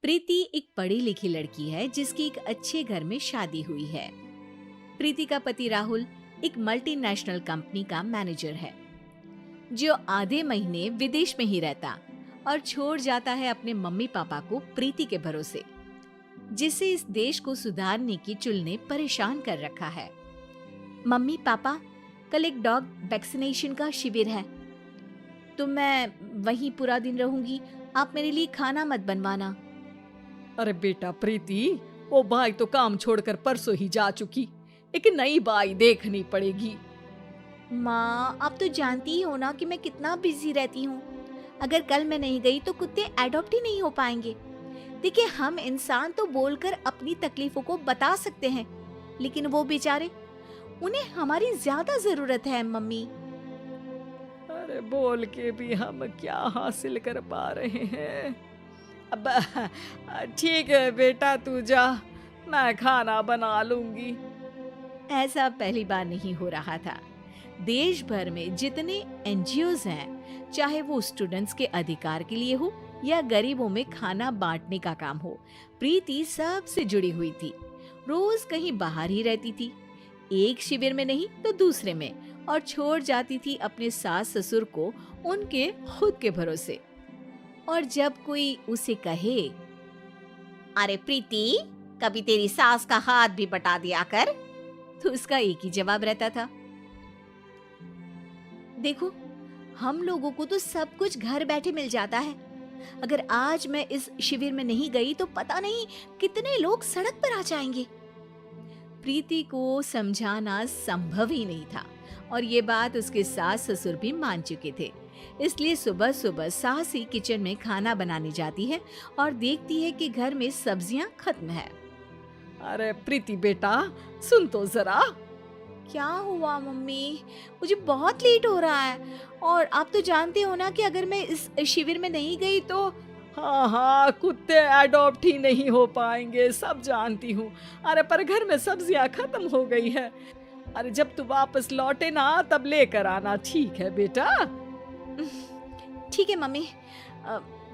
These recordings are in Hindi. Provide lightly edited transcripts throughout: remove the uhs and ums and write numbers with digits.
प्रीति एक पढ़ी लिखी लड़की है जिसकी एक अच्छे घर में शादी हुई है। प्रीति का पति राहुल एक मल्टीनेशनल कंपनी का मैनेजर है जो आधे महीने विदेश में ही रहता और छोड़ जाता है अपने मम्मी पापा को प्रीति के भरोसे, जिसे इस देश को सुधारने की चुल ने परेशान कर रखा है। मम्मी पापा, कल एक डॉग वैक्सीनेशन का शिविर है तो मैं वहीं पूरा दिन रहूंगी। आप मेरे लिए खाना मत बनवाना। अरे बेटा प्रीति, वो बाई तो काम छोड़कर परसों ही जा चुकी। एक नई बाई देखनी पड़ेगी। माँ, आप तो जानती ही हो ना कि मैं कितना बिजी रहती हूँ। अगर कल मैं नहीं गई तो कुत्ते एडॉप्ट ही नहीं हो पाएंगे। देखिए, हम इंसान तो बोलकर अपनी तकलीफों को बता सकते हैं, लेकिन वो बेचारे, उन्हें हमारी ज्यादा जरूरत है मम्मी। अरे बोल के भी हम क्या हासिल कर पा रहे हैं। अब ठीक है बेटा, तू जा, मैं खाना बना लूंगी। ऐसा पहली बार नहीं हो रहा था। देश भर में जितने एनजीओज हैं, चाहे वो स्टूडेंट्स के अधिकार के लिए हो या गरीबों में खाना बांटने का काम हो, प्रीति सबसे जुड़ी हुई थी। रोज कहीं बाहर ही रहती थी, एक शिविर में नहीं तो दूसरे में, और छोड़ जाती थी अपने सास ससुर को उनके खुद के भरोसे। और जब कोई उसे कहे, अरे प्रीति, कभी तेरी सास का हाथ भी बटा दिया कर, तो उसका एक ही जवाब रहता था, देखो, हम लोगों को तो सब कुछ घर बैठे मिल जाता है। अगर आज मैं इस शिविर में नहीं गई तो पता नहीं कितने लोग सड़क पर आ जाएंगे। प्रीति को समझाना संभव ही नहीं था और ये बात उसके सास ससुर भी मान चुके थे। इसलिए सुबह सुबह सास ही किचन में खाना बनाने जाती है और देखती है कि घर में सब्जियां खत्म है। अरे प्रीति बेटा, सुन तो जरा। क्या हुआ मम्मी? मुझे बहुत लेट हो रहा है और आप तो जानते हो ना कि अगर मैं इस शिविर में नहीं गई तो। हाँ हाँ, कुत्ते एडॉप्ट ही नहीं हो पाएंगे, सब जानती हूँ। अरे पर घर में सब्जियां खत्म हो गई है। अरे जब तू वापस लौटे ना तब लेकर आना, ठीक है बेटा? ठीक है मम्मी,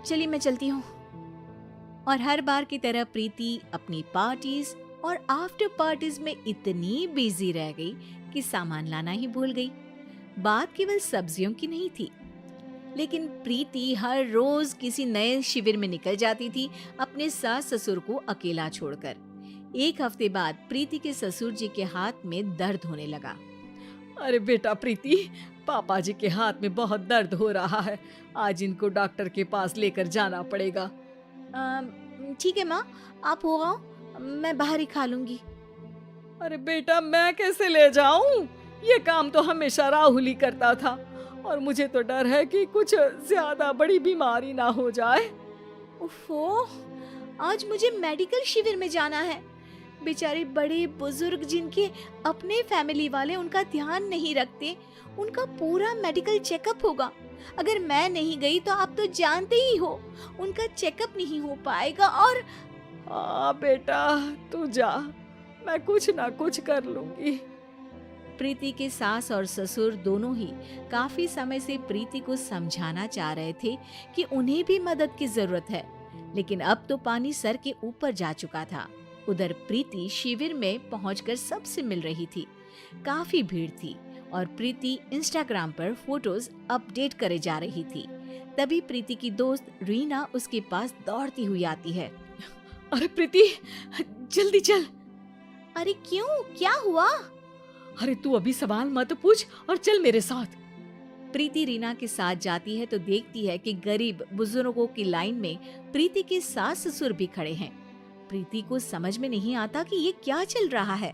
चलिए मैं चलती हूँ। और हर बार की तरह प्रीति अपनी पार्टीज और आफ्टर पार्टीज में इतनी बिजी रह गई कि सामान लाना ही भूल गई। बात केवल सब्जियों की नहीं थी, लेकिन प्रीति हर रोज किसी नए शिविर में निकल जाती थी अपने सास ससुर को अकेला छोड़कर। एक हफ्ते बाद प्रीति के ससुर जी के हाथ में दर्द होने लगा। अरे बेटा प्रीति, पापा जी के हाथ में बहुत दर्द हो रहा है, आज इनको डॉक्टर के पास लेकर जाना पड़ेगा। ठीक है माँ, आप हो आओ, मैं बाहर ही खा लूंगी। अरे बेटा, मैं कैसे ले जाऊं? ये काम तो हमेशा राहुल ही करता था और मुझे तो डर है कि कुछ ज्यादा बड़ी बीमारी ना हो जाए। उफ़ो, आज मुझे मेडिकल शिविर में जाना है। बेचारे बड़े बुजुर्ग जिनके अपने फैमिली वाले उनका ध्यान नहीं रखते, उनका पूरा मेडिकल चेकअप होगा। अगर मैं नहीं गई तो आप तो जानते ही हो, उनका चेकअप नहीं हो पाएगा। और हाँ बेटा, तू जा, मैं कुछ ना कुछ कर लूंगी। प्रीति के सास और ससुर दोनों ही काफी समय से प्रीति को समझाना चाह रहे थे कि उन्हें भी मदद की जरूरत है, लेकिन अब तो पानी सर के ऊपर जा चुका था। उधर प्रीति शिविर में पहुंचकर सबसे मिल रही थी। काफी भीड़ थी और प्रीति इंस्टाग्राम पर फोटोज अपडेट करे जा रही थी। तभी प्रीति की दोस्त रीना उसके पास दौड़ती हुई आती है। अरे प्रीति, जल्दी चल। अरे क्यों, क्या हुआ? अरे तू अभी सवाल मत पूछ और चल मेरे साथ। प्रीति रीना के साथ जाती है तो देखती है कि गरीब बुजुर्गों की लाइन में प्रीति के सास ससुर भी खड़े हैं। प्रीति को समझ में नहीं आता कि ये क्या चल रहा है।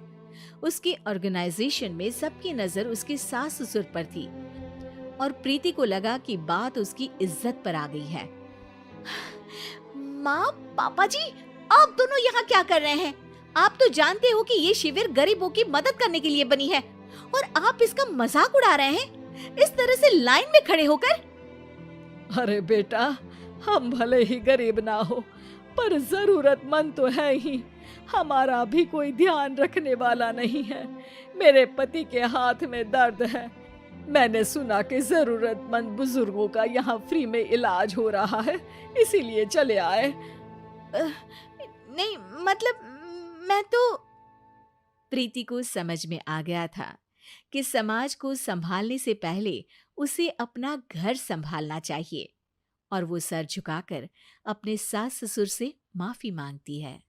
उसके ऑर्गेनाइजेशन में सबकी नजर उसके सास ससुर पर थी और प्रीति को लगा कि बात उसकी इज्जत पर आ गई है। माँ, पापा जी, आप दोनों यहाँ क्या कर रहे हैं? आप तो जानते हो कि ये शिविर गरीबों की मदद करने के लिए बनी है और आप इसका मजाक उड़ा रहे हैं इस तरह से लाइन में खड़े होकर। अरे बेटा, हम भले ही गरीब ना हो पर जरूरतमंद तो है ही। हमारा भी कोई ध्यान रखने वाला नहीं है। मेरे पति के हाथ में दर्द है, मैंने सुना कि जरूरतमंद बुजुर्गों का यहाँ फ्री में इलाज हो रहा है, इसीलिए चले आए। अ, नहीं, मतलब मैं तो। प्रीति को समझ में आ गया था कि समाज को संभालने से पहले उसे अपना घर संभालना चाहिए, और वो सर झुकाकर अपने सास ससुर से माफी मांगती है।